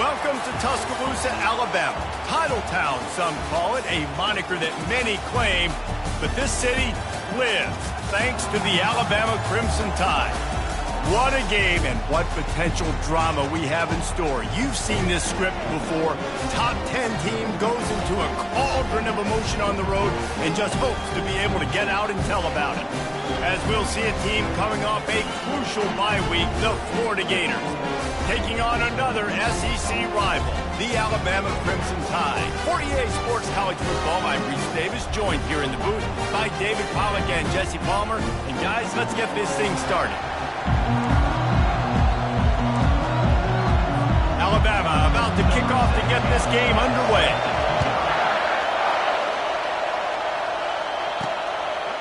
Welcome to Tuscaloosa, Alabama. Title Town, some call it, a moniker that many claim, but this city lives thanks to the Alabama Crimson Tide. What a game and what potential drama we have in store. You've seen this script before. Top 10 team goes into a cauldron of emotion on the road and just hopes to be able to get out and tell about it. As we'll see a team coming off a crucial bye week, the Florida Gators, taking on another SEC rival, the Alabama Crimson Tide. For EA Sports College Football, I'm Reese Davis, joined here in the booth by David Pollack and Jesse Palmer. And guys, let's get this thing started. Alabama about to kick off to get this game underway.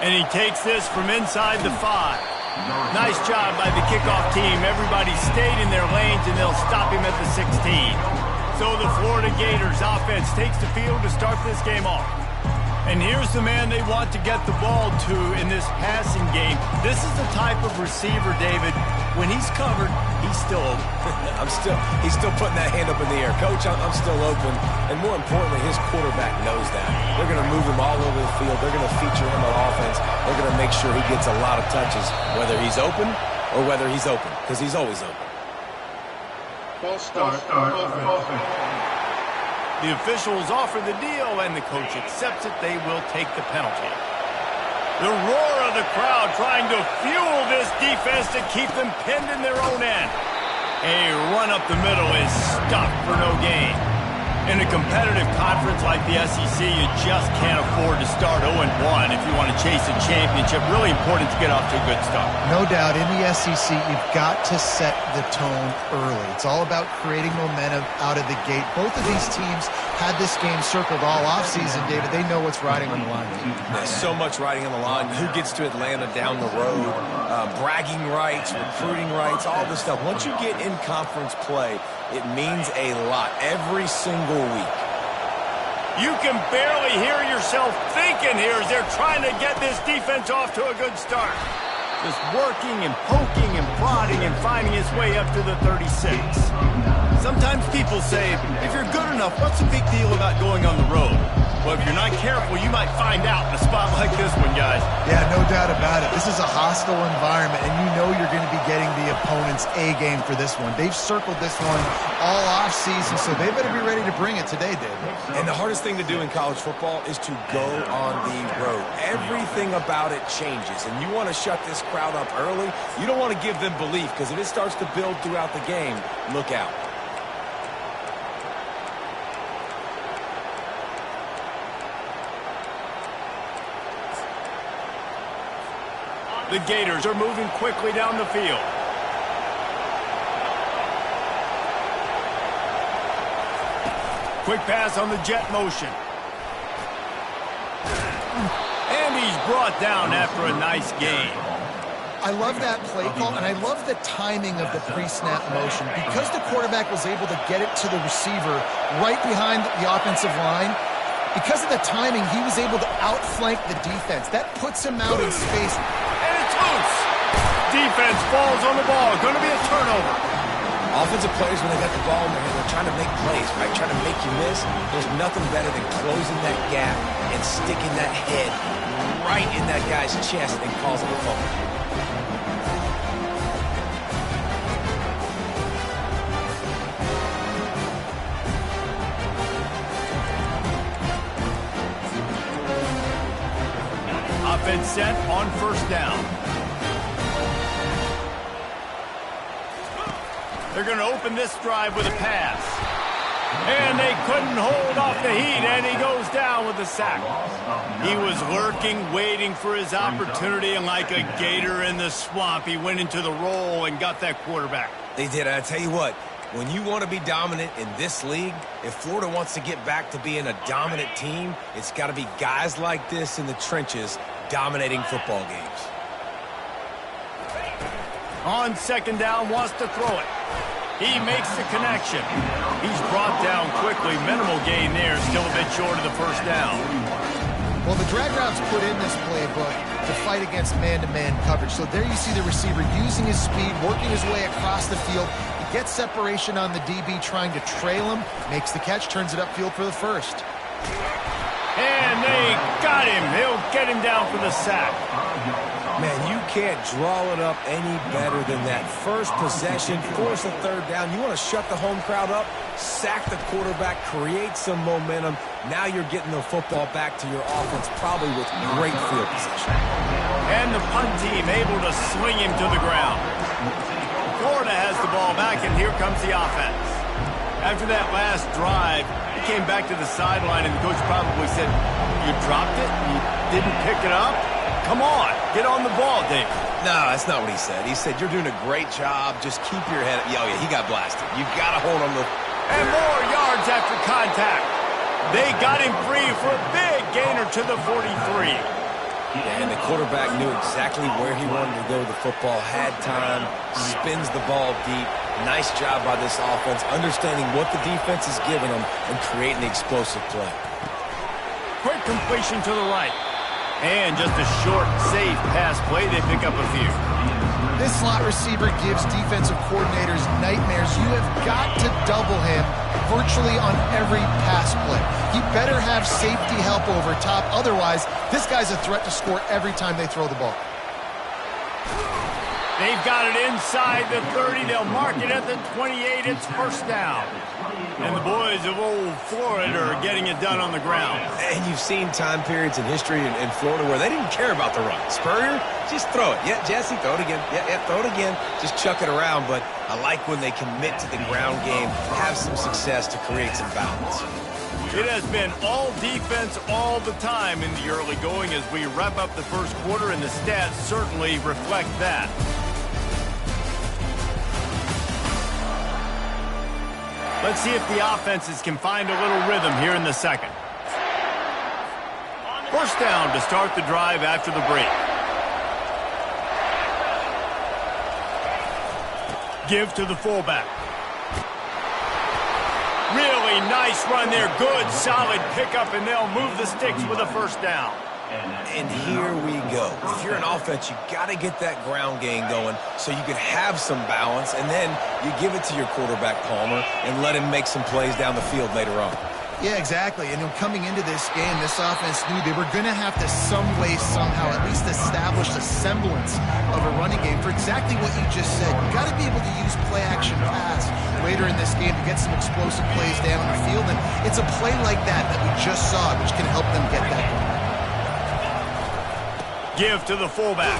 And he takes this from inside the 5. Nice job by the kickoff team. Everybody stayed in their lanes, and they'll stop him at the 16. So the Florida Gators offense takes the field to start this game off. And here's the man they want to get the ball to in this passing game. This is the type of receiver, David, when he's covered, he's still open. He's still putting that hand up in the air. Coach, I'm still open. And more importantly, his quarterback knows that. They're going to move him all over the field. They're going to feature him on offense. They're going to make sure he gets a lot of touches, whether he's open or whether he's open, because he's always open. False start. The officials offer the deal, and the coach accepts it. They will take the penalty. The roar of the crowd trying to fuel this defense to keep them pinned in their own end. A run up the middle is stuffed for no gain. In a competitive conference like the SEC, you just can't afford to start 0-1 if you want to chase a championship. Really important to get off to a good start. No doubt, in the SEC, you've got to set the tone early. It's all about creating momentum out of the gate. Both of these teams had this game circled all offseason, David. They know what's riding on the line. There's so much riding on the line. Who gets to Atlanta down the road? Bragging rights, recruiting rights, all this stuff. Once you get in conference play, it means a lot every single week. You can barely hear yourself thinking here as they're trying to get this defense off to a good start. Just working and poking and prodding and finding his way up to the 36. Sometimes people say, if you're good enough, what's the big deal about going on the road? Well, if you're not careful, you might find out in a spot like this one, guys. Yeah, no doubt about it. This is a hostile environment, and you know you're going to be getting the opponent's A-game for this one. They've circled this one all off-season, so they better be ready to bring it today, David. And the hardest thing to do in college football is to go on the road. Everything about it changes, and you want to shut this crowd up early. You don't want to give them belief, because if it starts to build throughout the game, look out. The Gators are moving quickly down the field. Quick pass on the jet motion. And he's brought down after a nice gain. I love that play call, and I love the timing of the pre-snap motion. Because the quarterback was able to get it to the receiver right behind the offensive line, because of the timing, he was able to outflank the defense. That puts him out in space. Defense falls on the ball. Going to be a turnover. Offensive players, when they got the ball in their hand, they're trying to make plays, right? Trying to make you miss. There's nothing better than closing that gap and sticking that head right in that guy's chest and causing a fumble. Offense set on first down. They're going to open this drive with a pass. And they couldn't hold off the heat, and he goes down with a sack. He was lurking, waiting for his opportunity, and like a gator in the swamp, he went into the roll and got that quarterback. They did. I tell you what, when you want to be dominant in this league, if Florida wants to get back to being a dominant team, it's got to be guys like this in the trenches dominating football games. On second down, wants to throw it. He makes the connection. He's brought down quickly. Minimal gain there. Still a bit short of the first down. Well, the drag routes put in this playbook to fight against man-to-man coverage. So there you see the receiver using his speed, working his way across the field. He gets separation on the DB trying to trail him, makes the catch, turns it upfield for the first. And they got him. He'll get him down for the sack. Man, you can't draw it up any better than that. First possession, force a third down. You want to shut the home crowd up, sack the quarterback, create some momentum. Now you're getting the football back to your offense, probably with great field position. And the punt team able to swing him to the ground. Florida has the ball back, and here comes the offense. After that last drive, he came back to the sideline, and the coach probably said, "You dropped it? You didn't pick it up? Come on, get on the ball, Dave." No, that's not what he said. He said, "You're doing a great job. Just keep your head up." Oh, yeah, he got blasted. You got to hold him. And more yards after contact. They got him free for a big gainer to the 43. And the quarterback knew exactly where he wanted to go with the football, had time, spins the ball deep. Nice job by this offense, understanding what the defense is giving them and creating the explosive play. Quick completion to the right. And just a short, safe pass play. They pick up a few. This slot receiver gives defensive coordinators nightmares. You have got to double him virtually on every pass play. He better have safety help over top. Otherwise, this guy's a threat to score every time they throw the ball. They've got it inside the 30. They'll mark it at the 28. It's first down. And the boys of old Florida are getting it done on the ground. And you've seen time periods in history in Florida where they didn't care about the run. Spurrier, just throw it. Yeah, Jesse, throw it again. Yeah, throw it again. Just chuck it around. But I like when they commit to the ground game, have some success to create some balance. It has been all defense all the time in the early going as we wrap up the first quarter, and the stats certainly reflect that. Let's see if the offenses can find a little rhythm here in the second. First down to start the drive after the break. Give to the fullback. Really nice run there. Good, solid pickup, and they'll move the sticks with a first down. And here we go. If you're an offense, you got to get that ground game going so you can have some balance, and then you give it to your quarterback, Palmer, and let him make some plays down the field later on. Yeah, exactly. And coming into this game, this offense knew they were going to have to some way, somehow, at least establish a semblance of a running game for exactly what you just said. You got to be able to use play-action pass later in this game to get some explosive plays down the field. And it's a play like that we just saw, which can help them get that going. Give to the fullback.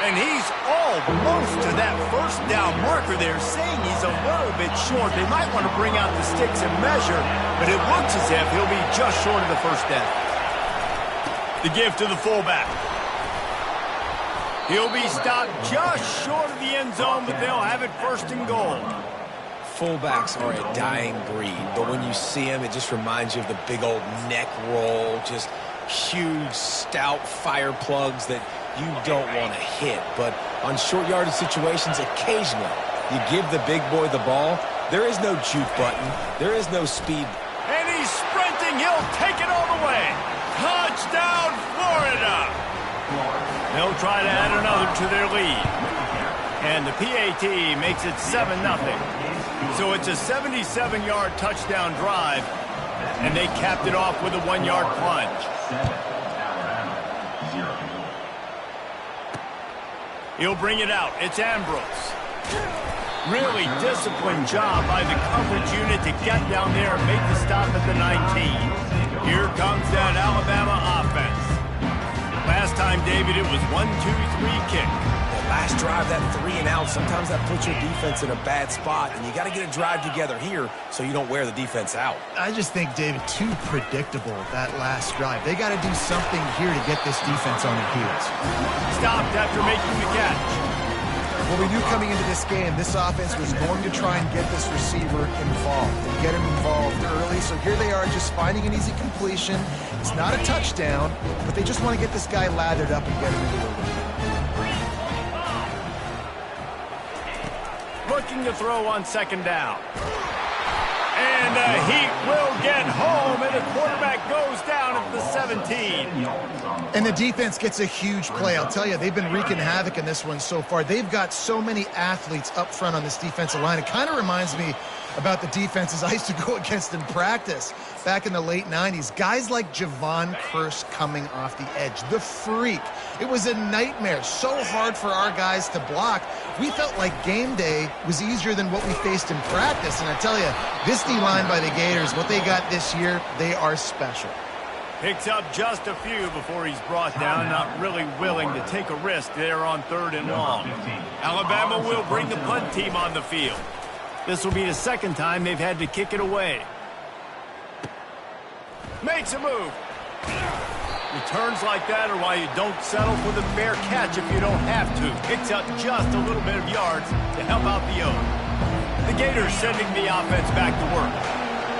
And he's almost to that first down marker there, saying he's a little bit short. They might want to bring out the sticks and measure, but it looks as if he'll be just short of the first down. The give to the fullback. He'll be stopped just short of the end zone, but they'll have it first and goal. Fullbacks are a dying breed, but when you see them, it just reminds you of the big old neck roll, just huge, stout fire plugs that you don't want to hit. But on short yardage situations, occasionally you give the big boy the ball. There is no juke button. There is no speed. And he's sprinting. He'll take it all the way. Touchdown, Florida. They'll try to add another to their lead. And the PAT makes it 7-0. So it's a 77-yard touchdown drive, and they capped it off with a 1-yard plunge. He'll bring it out. It's Ambrose. Really disciplined job by the coverage unit to get down there and make the stop at the 19. Here comes that Alabama offense. Last time, David, it was 1-2-3 kick. The last drive, that 3-and-out, sometimes that puts your defense in a bad spot, and you got to get a drive together here so you don't wear the defense out. I just think, David, too predictable, that last drive. They got to do something here to get this defense on their heels. Stopped after making the catch. Well, we knew coming into this game, this offense was going to try and get this receiver involved and get him involved early. So here they are just finding an easy completion. It's not a touchdown, but they just want to get this guy lathered up and get him into the lead. Looking to throw on second down. And the Heat will get home, and the quarterback goes down at the 17. And the defense gets a huge play. I'll tell you, they've been wreaking havoc in this one so far. They've got so many athletes up front on this defensive line. It kind of reminds me about the defenses I used to go against in practice back in the late 90s. Guys like Javon Curse coming off the edge. The freak. It was a nightmare. So hard for our guys to block. We felt like game day was easier than what we faced in practice. And I tell you, this D-line by the Gators, what they got this year, they are special. Picks up just a few before he's brought down, not really willing to take a risk there on 3rd and long. Alabama will bring the punt team on the field. This will be the second time they've had to kick it away. Makes a move. Returns like that are why you don't settle for the fair catch if you don't have to. Picks up just a little bit of yards to help out the O. The Gators sending the offense back to work.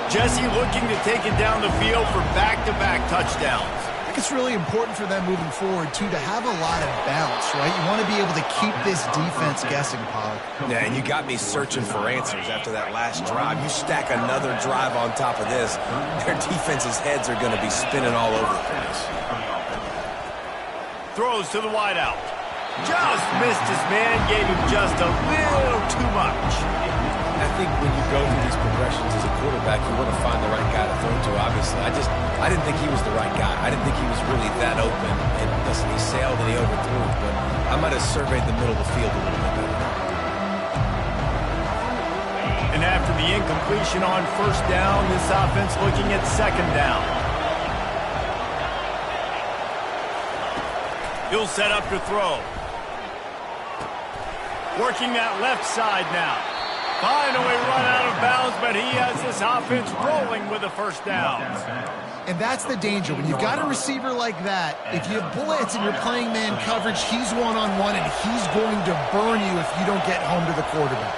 Jesse looking to take it down the field for back-to-back touchdowns. I think it's really important for them moving forward, too, to have a lot of balance, right? You want to be able to keep this defense guessing, Pollard. Yeah, and you got me searching for answers after that last drive. You stack another drive on top of this, their defense's heads are going to be spinning all over the place. Throws to the wideout. Just missed his man, gave him just a little too much. I think when you go through these progressions as a quarterback, you want to find the right guy to throw to, obviously. I didn't think he was the right guy. I didn't think he was really that open. And listen, he sailed and he overthrew, but I might have surveyed the middle of the field a little bit better. And after the incompletion on 1st down, this offense looking at 2nd down. He'll set up to throw. Working that left side now. Finally run out of bounds, but he has this offense rolling with a 1st down. And that's the danger. When you've got a receiver like that, if you blitz and you're playing man coverage, he's one-on-one, and he's going to burn you if you don't get home to the quarterback.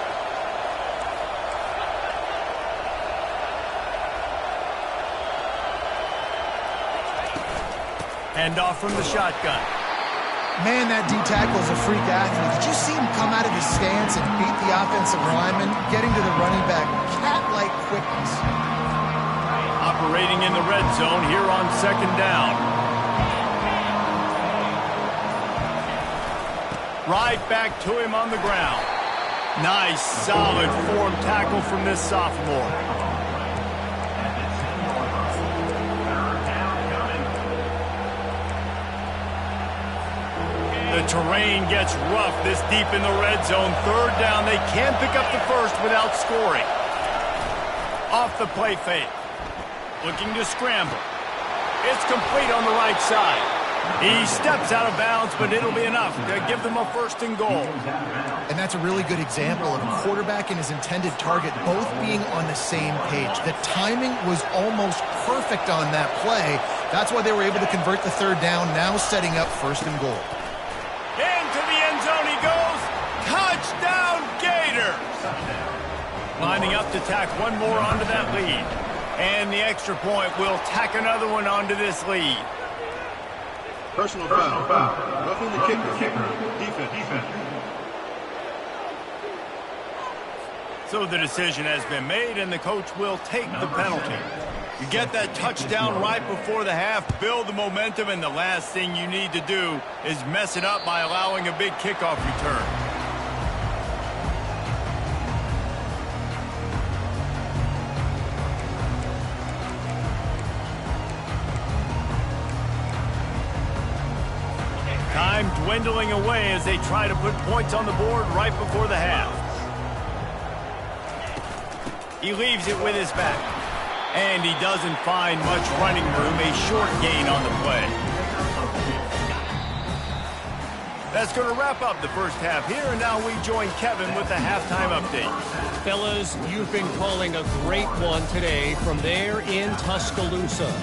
Handoff from the shotgun. Man, that D-tackle is a freak athlete. Did you see him come out of his stance and beat the offensive lineman, getting to the running back? Cat-like quickness. Operating in the red zone here on 2nd down. Right back to him on the ground. Nice, solid form tackle from this sophomore. The terrain gets rough this deep in the red zone. 3rd down, they can't pick up the first without scoring. Off the play fake. Looking to scramble. It's complete on the right side. He steps out of bounds, but it'll be enough to give them a 1st and goal. And that's a really good example of a quarterback and his intended target both being on the same page. The timing was almost perfect on that play. That's why they were able to convert the 3rd down, now setting up 1st and goal. Into the end zone he goes. Touchdown, Gators! Lining up to tack one more onto that lead. And the extra point will tack another one onto this lead. Personal foul. Roughing the kicker. Defense. So the decision has been made, and the coach will take the penalty. You get that touchdown right before the half, build the momentum, and the last thing you need to do is mess it up by allowing a big kickoff return. Time dwindling away as they try to put points on the board right before the half. He leaves it with his back. And he doesn't find much running room, a short gain on the play. That's going to wrap up the first half here, and now we join Kevin with the halftime update. Fellas, you've been calling a great one today from there in Tuscaloosa.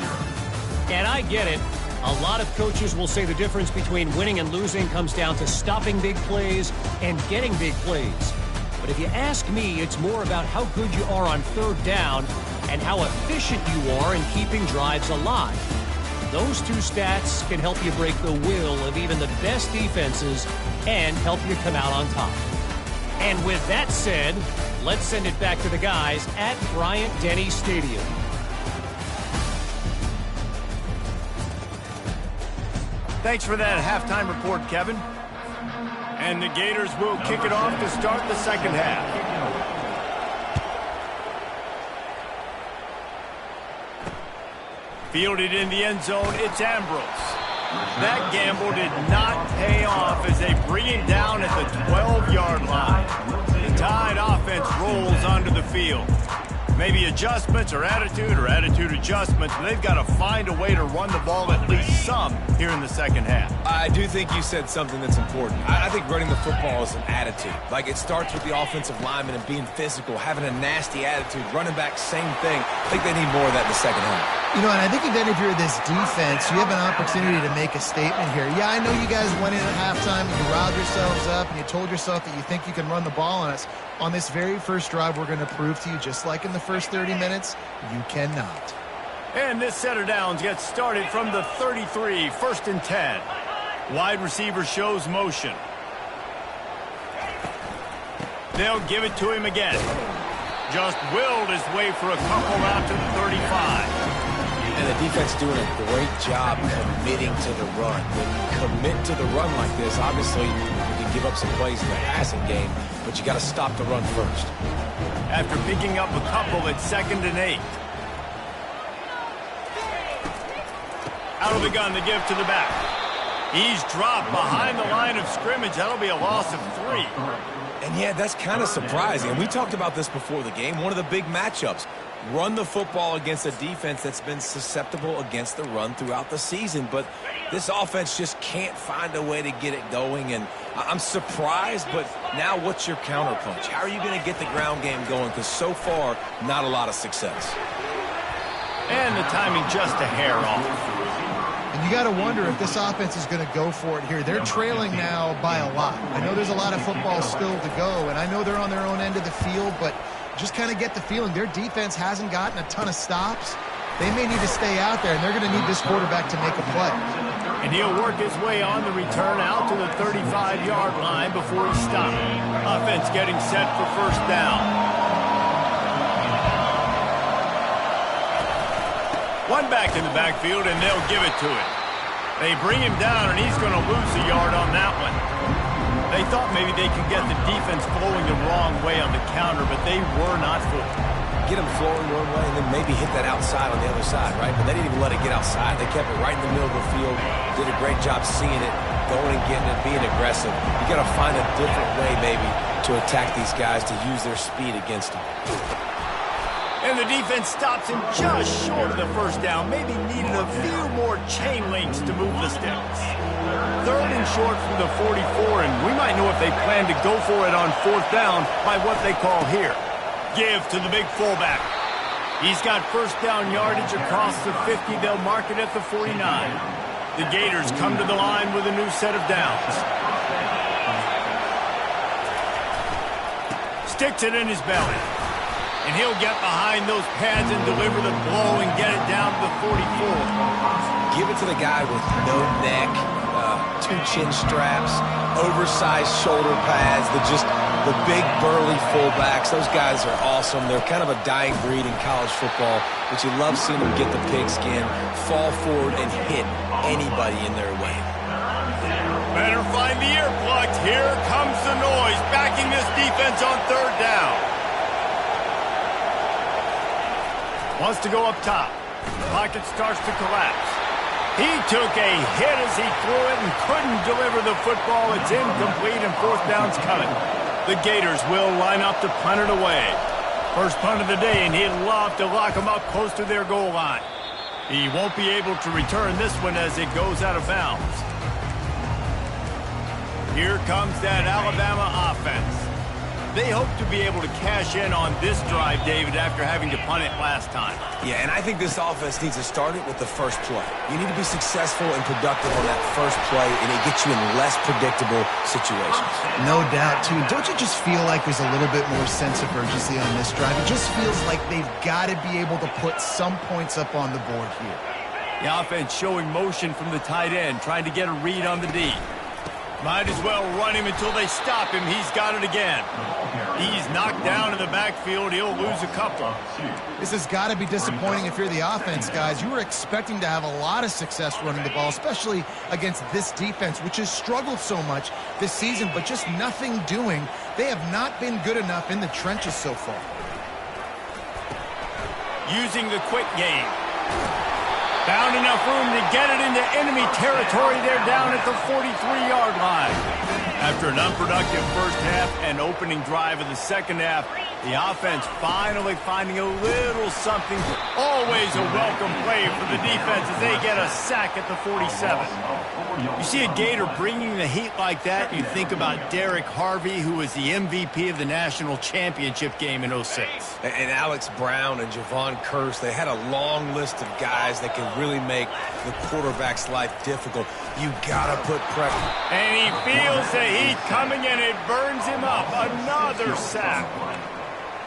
And I get it. A lot of coaches will say the difference between winning and losing comes down to stopping big plays and getting big plays. But if you ask me, it's more about how good you are on 3rd down and how efficient you are in keeping drives alive. Those two stats can help you break the will of even the best defenses and help you come out on top. And with that said, let's send it back to the guys at Bryant-Denny Stadium. Thanks for that halftime report, Kevin. And the Gators will kick it off to start the second half. Fielded in the end zone, it's Ambrose. That gamble did not pay off as they bring him down at the 12-yard line. The Tide offense rolls onto the field. Maybe adjustments or attitude adjustments, but they've got to find a way to run the ball at least some here in the second half. I do think you said something that's important. I think running the football is an attitude. Like, it starts with the offensive lineman and being physical, having a nasty attitude. Running back, same thing. I think they need more of that in the second half. You know, and I think even if you're this defense, you have an opportunity to make a statement here. Yeah, I know you guys went in at halftime and you riled yourselves up and you told yourself that you think you can run the ball on us. On this very first drive, we're going to prove to you, just like in the first 30 minutes, you cannot. And this set of downs gets started from the 33, 1st and 10. Wide receiver shows motion. They'll give it to him again. Just willed his way for a couple out to the 35. And the defense doing a great job committing to the run. When you commit to the run like this, obviously you can give up some plays in the passing game, but you got to stop the run first. After picking up a couple at 2nd and 8. Out of the gun, the give to the back. He's dropped behind the line of scrimmage. That'll be a loss of 3. And yeah, that's kind of surprising. And we talked about this before the game. One of the big matchups. Run the football against a defense that's been susceptible against the run throughout the season. But this offense just can't find a way to get it going. And I'm surprised, but now what's your counterpunch? How are you going to get the ground game going? Because so far, not a lot of success. And the timing just a hair off. And you got to wonder if this offense is going to go for it here. They're trailing now by a lot. I know there's a lot of football still to go, and I know they're on their own end of the field, but just kind of get the feeling their defense hasn't gotten a ton of stops. They may need to stay out there, and they're going to need this quarterback to make a play. And he'll work his way on the return out to the 35-yard line before he stops. Offense getting set for first down. One back in the backfield, and they'll give it to him. They bring him down, and he's going to lose a yard on that one. They thought maybe they could get the defense flowing the wrong way on the counter, but they were not fooled. Get them flowing one way and then maybe hit that outside on the other side, right? But they didn't even let it get outside. They kept it right in the middle of the field, did a great job seeing it, going and getting it, being aggressive. You got to find a different way maybe to attack these guys, to use their speed against them. And the defense stops him just short of the first down. Maybe needed a few more chain links to move the sticks. 3rd and short from the 44, and we might know if they plan to go for it on 4th down by what they call here. Give to the big fullback. He's got first down yardage across the 50. They'll mark it at the 49. The Gators come to the line with a new set of downs. Sticks it in his belly. And he'll get behind those pads and deliver the blow and get it down to the 44. Give it to the guy with no neck, 2 chin straps, oversized shoulder pads, the big burly fullbacks. Those guys are awesome. They're kind of a dying breed in college football, but you love seeing them get the pigskin, fall forward, and hit anybody in their way. Better find the earplugs. Here comes the noise, backing this defense on 3rd down. Wants to go up top. The pocket starts to collapse. He took a hit as he threw it and couldn't deliver the football. It's incomplete and 4th down's coming. The Gators will line up to punt it away. First punt of the day, and he'd love to lock them up close to their goal line. He won't be able to return this one as it goes out of bounds. Here comes that Alabama offense. They hope to be able to cash in on this drive, David, after having to punt it last time. Yeah, and I think this offense needs to start it with the first play. You need to be successful and productive on that first play, and it gets you in less predictable situations. No doubt, too. Don't you just feel like there's a little bit more sense of urgency on this drive? It just feels like they've got to be able to put some points up on the board here. The offense showing motion from the tight end, trying to get a read on the D. Might as well run him until they stop him. He's got it again. He's knocked down in the backfield. He'll lose a couple. This has got to be disappointing if you're the offense, guys. You were expecting to have a lot of success running the ball, especially against this defense, which has struggled so much this season, but just nothing doing. They have not been good enough in the trenches so far. Using the quick game. Found enough room to get it into enemy territory. They're down at the 43-yard line. After an unproductive first half and opening drive of the second half, the offense finally finding a little something. Always a welcome play for the defense as they get a sack at the 47. You see a Gator bringing the heat like that, you think about Derek Harvey, who was the MVP of the national championship game in 06. And Alex Brown and Javon Curse, they had a long list of guys that can really make the quarterback's life difficult. You gotta put pressure. And he feels the heat coming and it burns him up. Another sack.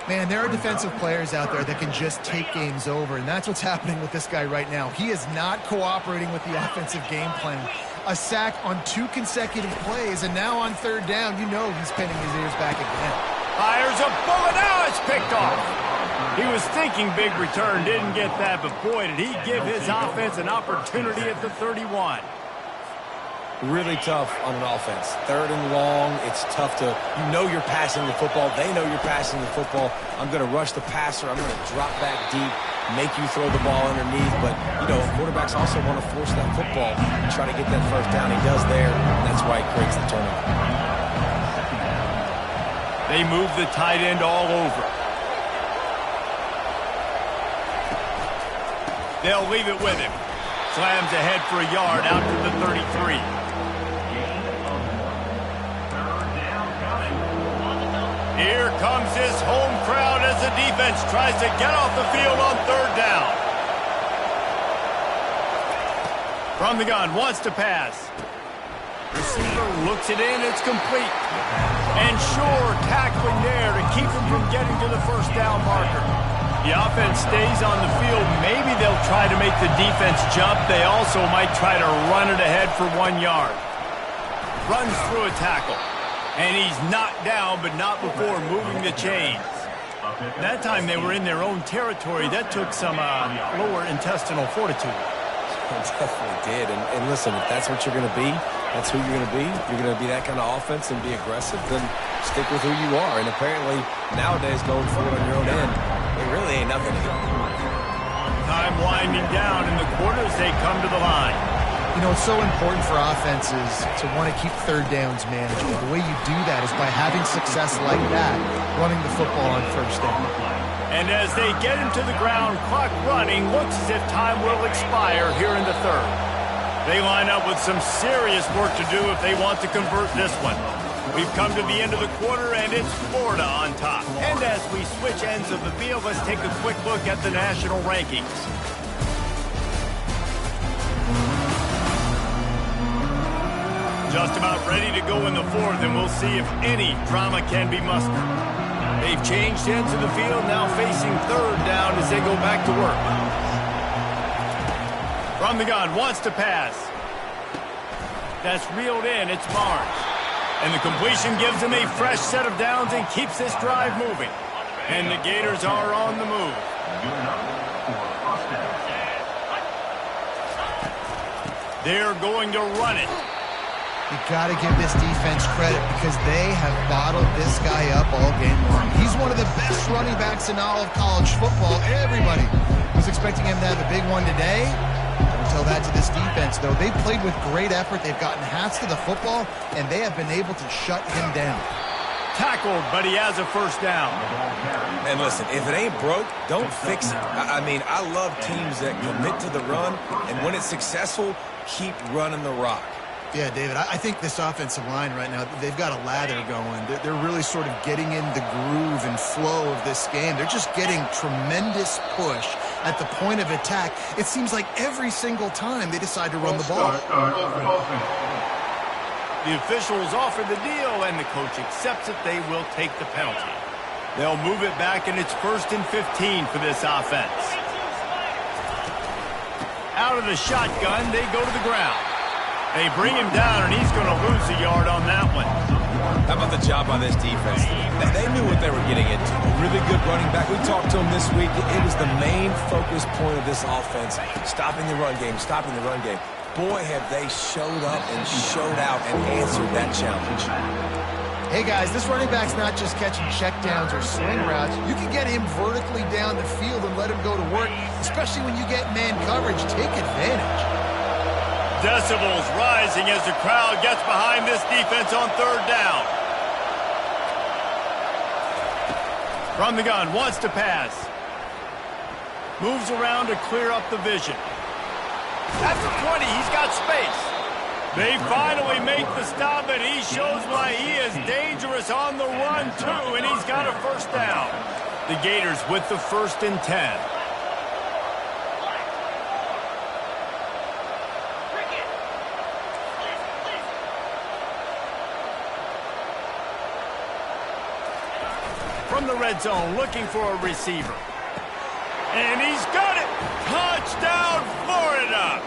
Man, there are defensive players out there that can just take games over, and that's what's happening with this guy right now. He is not cooperating with the offensive game plan. A sack on 2 consecutive plays, and now on third down, you know he's pinning his ears back again. Fires a bullet. Now it's picked off. He was thinking big return, didn't get that, but boy, did he give his offense an opportunity at the 31. Really tough on an offense. Third and long, it's tough to, you know you're passing the football. They know you're passing the football. I'm going to rush the passer. I'm going to drop back deep, make you throw the ball underneath. But, you know, quarterbacks also want to force that football and try to get that first down. He does there, and that's why he creates the turnover. They move the tight end all over. They'll leave it with him. Slams ahead for a yard out to the 33. Here comes his home crowd as the defense tries to get off the field on third down. From the gun, wants to pass. Receiver looks it in, it's complete. And Shore tackling there to keep him from getting to the first down marker. The offense stays on the field. Maybe they'll try to make the defense jump. They also might try to run it ahead for 1 yard. Runs through a tackle. And he's knocked down, but not before moving the chains. That time they were in their own territory. That took some lower intestinal fortitude. It definitely did. And listen, if that's what you're going to be, that's who you're going to be. You're going to be that kind of offense and be aggressive, then stick with who you are. And apparently, nowadays, going forward on your own end, it really ain't nothing to do. Time winding down in the quarters, they come to the line. You know, it's so important for offenses to want to keep third downs manageable. The way you do that is by having success like that, running the football on first down. And as they get him to the ground, clock running, looks as if time will expire here in the third. They line up with some serious work to do if they want to convert this one. We've come to the end of the quarter, and it's Florida on top. And as we switch ends of the field, let's take a quick look at the national rankings. Just about ready to go in the fourth, and we'll see if any drama can be mustered. They've changed ends of the field, now facing third down as they go back to work. From the gun, wants to pass. That's reeled in, it's Barnes. And the completion gives him a fresh set of downs and keeps this drive moving. And the Gators are on the move. They're going to run it. You got to give this defense credit because they have bottled this guy up all game long. He's one of the best running backs in all of college football. Everybody was expecting him to have a big one today. Don't tell that to this defense, though. They played with great effort. They've gotten halves to the football, and they have been able to shut him down. Tackled, but he has a first down. And listen, if it ain't broke, don't fix it. I mean, I love teams that commit to the run, and when it's successful, keep running the rock. Yeah, David, I think this offensive line right now, they've got a lather going. They're really sort of getting in the groove and flow of this game. They're just getting tremendous push at the point of attack. It seems like every single time they decide to run the ball. The officials offer the deal, and the coach accepts it. They will take the penalty. They'll move it back, and it's 1st and 15 for this offense. Out of the shotgun, they go to the ground. They bring him down, and he's going to lose a yard on that one. How about the job on this defense? They knew what they were getting into. A really good running back. We talked to him this week. It was the main focus point of this offense. Stopping the run game, stopping the run game. Boy, have they showed up and showed out and answered that challenge. Hey, guys, this running back's not just catching checkdowns or swing routes. You can get him vertically down the field and let him go to work, especially when you get man coverage. Take advantage. Decibels rising as the crowd gets behind this defense on third down. From the gun, wants to pass. Moves around to clear up the vision. At the 20, he's got space. They finally make the stop, and he shows why he is dangerous on the run, too, and he's got a first down. The Gators with the 1st and 10. From the red zone, looking for a receiver. And he's got it! Touchdown, Florida!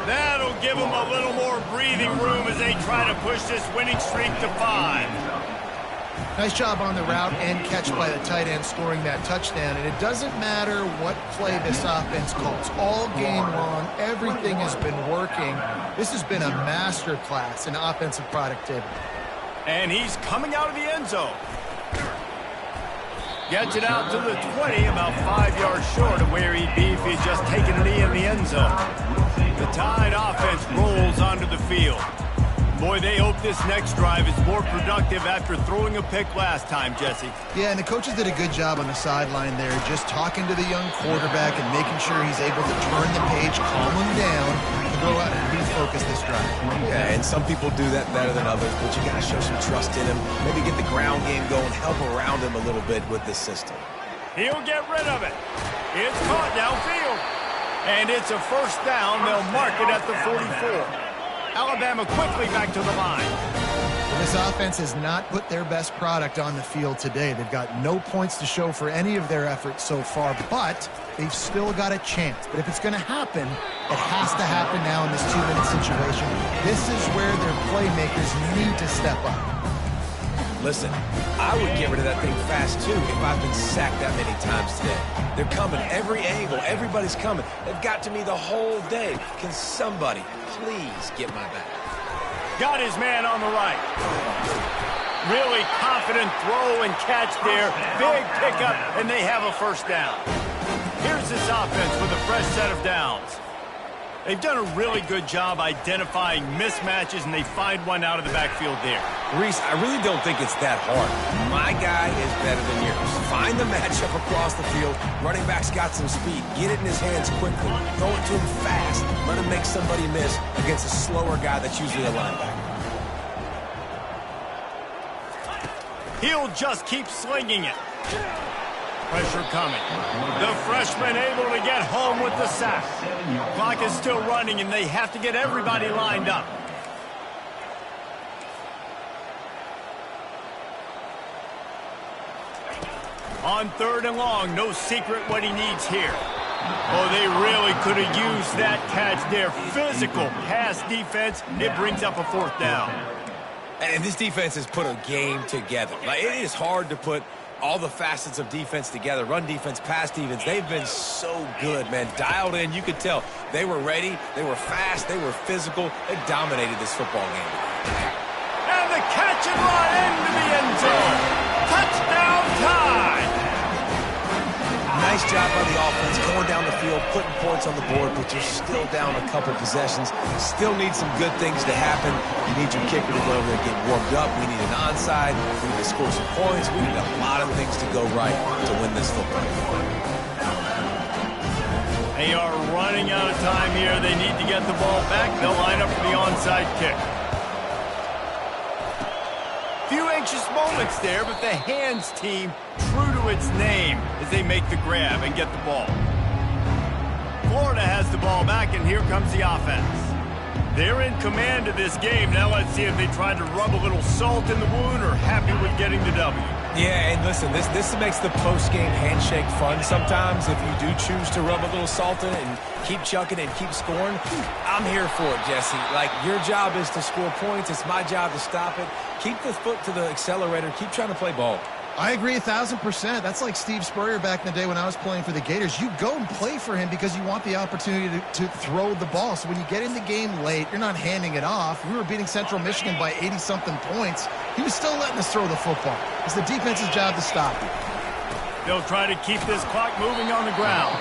That'll give them a little more breathing room as they try to push this winning streak to 5. Nice job on the route and catch by the tight end scoring that touchdown. And it doesn't matter what play this offense calls. All game long, everything has been working. This has been a master class in offensive productivity. And he's coming out of the end zone. Gets it out to the 20, about 5 yards short of where he'd be if he'd just taken a knee in the end zone. The Tide offense rolls onto the field. Boy, they hope this next drive is more productive after throwing a pick last time, Jesse. Yeah, and the coaches did a good job on the sideline there, just talking to the young quarterback and making sure he's able to turn the page, calm him down, and go out and refocus this drive. Yeah, and some people do that better than others, but you got to show some trust in him. Maybe get the ground game going, help around him a little bit with this system. He'll get rid of it. It's caught downfield. And it's a first down. They'll mark it at the 44. Alabama quickly back to the line. This offense has not put their best product on the field today. They've got no points to show for any of their efforts so far, but they've still got a chance. But if it's going to happen, it has to happen now in this 2-minute situation. This is where their playmakers need to step up. Listen, I would get rid of that thing fast, too, if I've been sacked that many times today. They're coming every angle. Everybody's coming. They've got to me the whole day. Can somebody please get my back? Got his man on the right. Really confident throw and catch there. Big pickup, and they have a first down. Here's this offense with a fresh set of downs. They've done a really good job identifying mismatches, and they find one out of the backfield there. Reese, I really don't think it's that hard. My guy is better than yours. Find the matchup across the field. Running back's got some speed. Get it in his hands quickly. Throw it to him fast. Let him make somebody miss against a slower guy that's usually a linebacker. He'll just keep slinging it. Pressure coming. The freshman able to get home with the sack. Clock is still running, and they have to get everybody lined up. On 3rd and long, no secret what he needs here. Oh, they really could have used that catch there. Physical pass defense. It brings up a 4th down. And this defense has put a game together. Like, it is hard to put all the facets of defense together. Run defense, pass defense. They've been so good, man. Dialed in. You could tell they were ready. They were fast. They were physical. They dominated this football game. And the catch and run into the end zone. Touchdown Tide. Nice job by the offense going down the field, putting points on the board, but you're still down a couple possessions. Still need some good things to happen. You need your kicker to go over there and get warmed up. We need an onside. We need to score some points. We need a lot of things to go right to win this football game. They are running out of time here. They need to get the ball back. They'll line up for the onside kick. Few anxious moments there, but the hands team true to its name as they make the grab and get the ball. Florida has the ball back, and here comes the offense. They're in command of this game. Now let's see if they try to rub a little salt in the wound or happy with getting the W. Yeah, and listen, this makes the post-game handshake fun sometimes if you do choose to rub a little salt in it and keep chucking and keep scoring. I'm here for it, Jesse. Like, your job is to score points. It's my job to stop it. Keep the foot to the accelerator. Keep trying to play ball. I agree 1,000%. That's like Steve Spurrier back in the day when I was playing for the Gators. You go and play for him because you want the opportunity to throw the ball. So when you get in the game late, you're not handing it off. We were beating Central Michigan by 80-something points. He was still letting us throw the football. It's the defense's job to stop it. They'll try to keep this clock moving on the ground.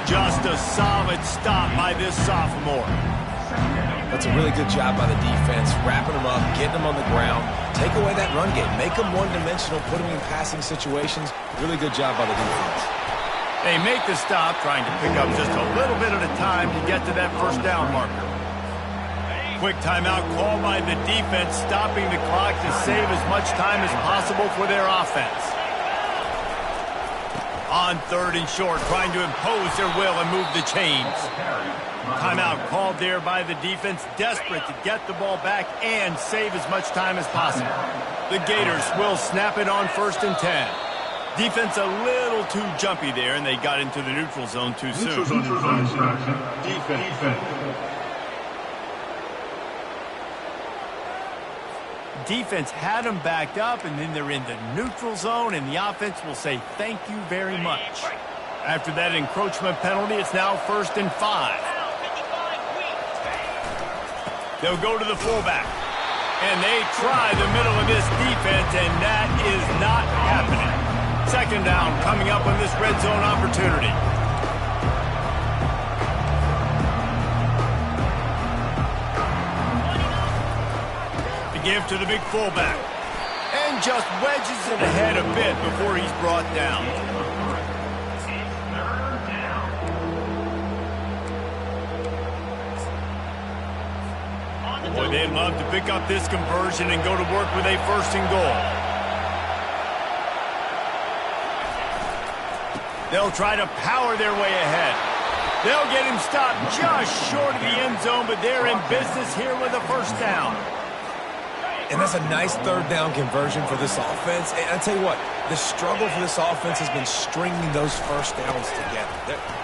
Just a solid stop by this sophomore. That's a really good job by the defense, wrapping them up, getting them on the ground. Take away that run game. Make them one-dimensional, put them in passing situations. Really good job by the defense. They make the stop, trying to pick up just a little bit at a time to get to that first down marker. Quick timeout called by the defense, stopping the clock to save as much time as possible for their offense. On 3rd and short, trying to impose their will and move the chains. Timeout called there by the defense, desperate to get the ball back and save as much time as possible. The Gators will snap it on 1st and 10. Defense a little too jumpy there, and they got into the neutral zone too soon. Defense had them backed up, and then they're in the neutral zone, and the offense will say thank you very much. After that encroachment penalty, it's now 1st and 5. They'll go to the fullback. And they try the middle of this defense, and that is not happening. 2nd down coming up on this red zone opportunity. The give to the big fullback. And just wedges it ahead a bit before he's brought down. Boy, they'd love to pick up this conversion and go to work with a 1st and goal. They'll try to power their way ahead. They'll get him stopped just short of the end zone, but they're in business here with a 1st down. And that's a nice 3rd down conversion for this offense. And I tell you what, the struggle for this offense has been stringing those 1st downs together.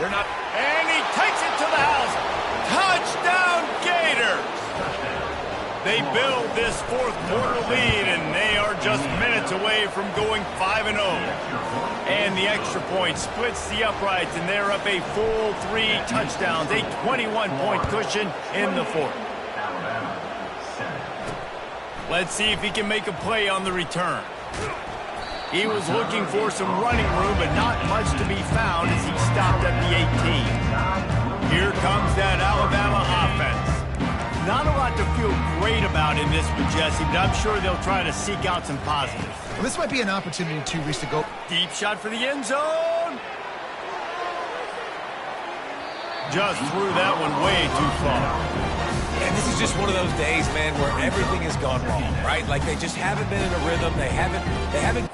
They're not... And he takes it to the house. Touchdown, Gators! They build this 4th quarter lead, and they are just minutes away from going 5-0. And the extra point splits the uprights, and they're up a full 3 touchdowns, a 21-point cushion in the 4th. Let's see if he can make a play on the return. He was looking for some running room, but not much to be found as he stopped at the 18. Here comes that Alabama offense. Not a lot to feel great about in this one, Jesse, but I'm sure they'll try to seek out some positives. Well, this might be an opportunity, too, Reese, to go. Deep shot for the end zone. Just threw that one way too far. And this is just one of those days, man, where everything has gone wrong, right? Like they just haven't been in a rhythm. They haven't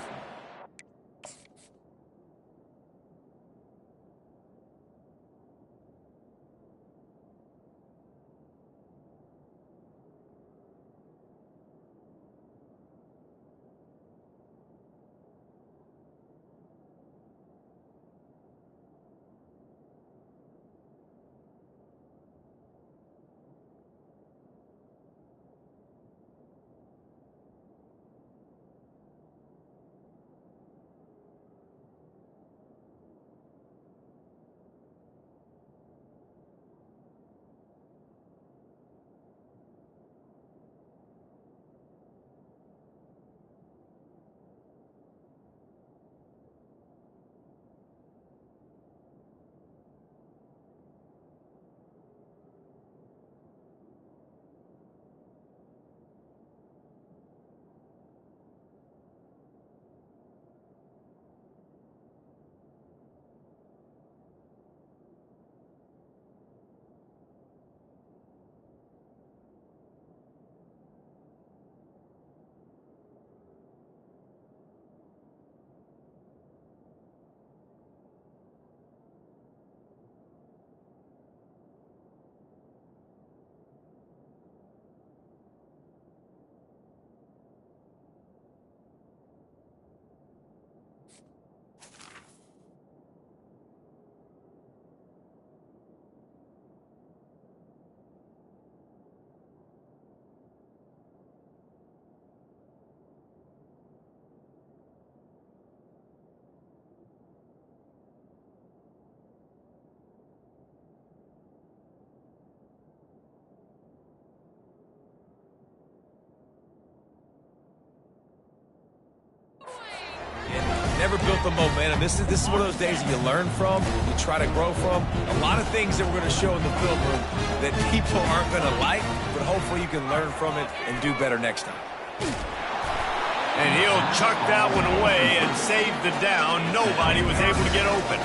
never built the momentum. This is one of those days that you learn from, you try to grow from. A lot of things that we're going to show in the film room that people aren't going to like, but hopefully you can learn from it and do better next time. And he'll chuck that one away and save the down. Nobody was able to get open.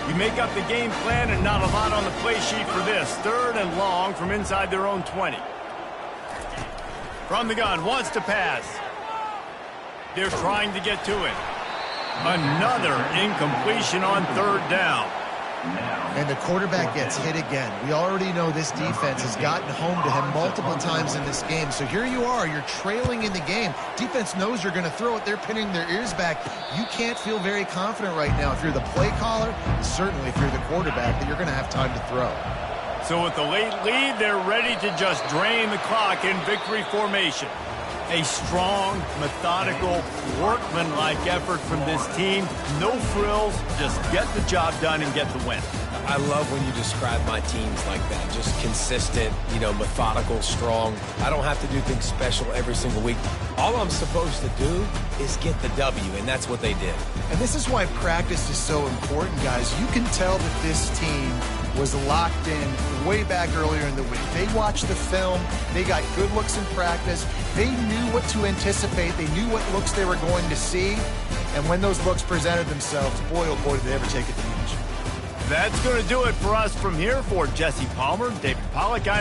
You make up the game plan and not a lot on the play sheet for this. 3rd and long from inside their own 20. From the gun, wants to pass. They're trying to get to it. Another incompletion on 3rd down. And the quarterback gets hit again. We already know this defense has gotten home to him multiple times in this game. So here you are, you're trailing in the game. Defense knows you're going to throw it. They're pinning their ears back. You can't feel very confident right now if you're the play caller, certainly if you're the quarterback, that you're going to have time to throw. So with the late lead, they're ready to just drain the clock in victory formation. A strong, methodical, workmanlike effort from this team. No frills, just get the job done and get the win. I love when you describe my teams like that. Just consistent, methodical, strong. I don't have to do things special every single week. All I'm supposed to do is get the W, and that's what they did. And this is why practice is so important, guys. You can tell that this team was locked in way back earlier in the week. They watched the film. They got good looks in practice. They knew what to anticipate. They knew what looks they were going to see. And when those looks presented themselves, boy, oh boy, did they ever take advantage. That's going to do it for us from here. For Jesse Palmer, David Pollack, I'm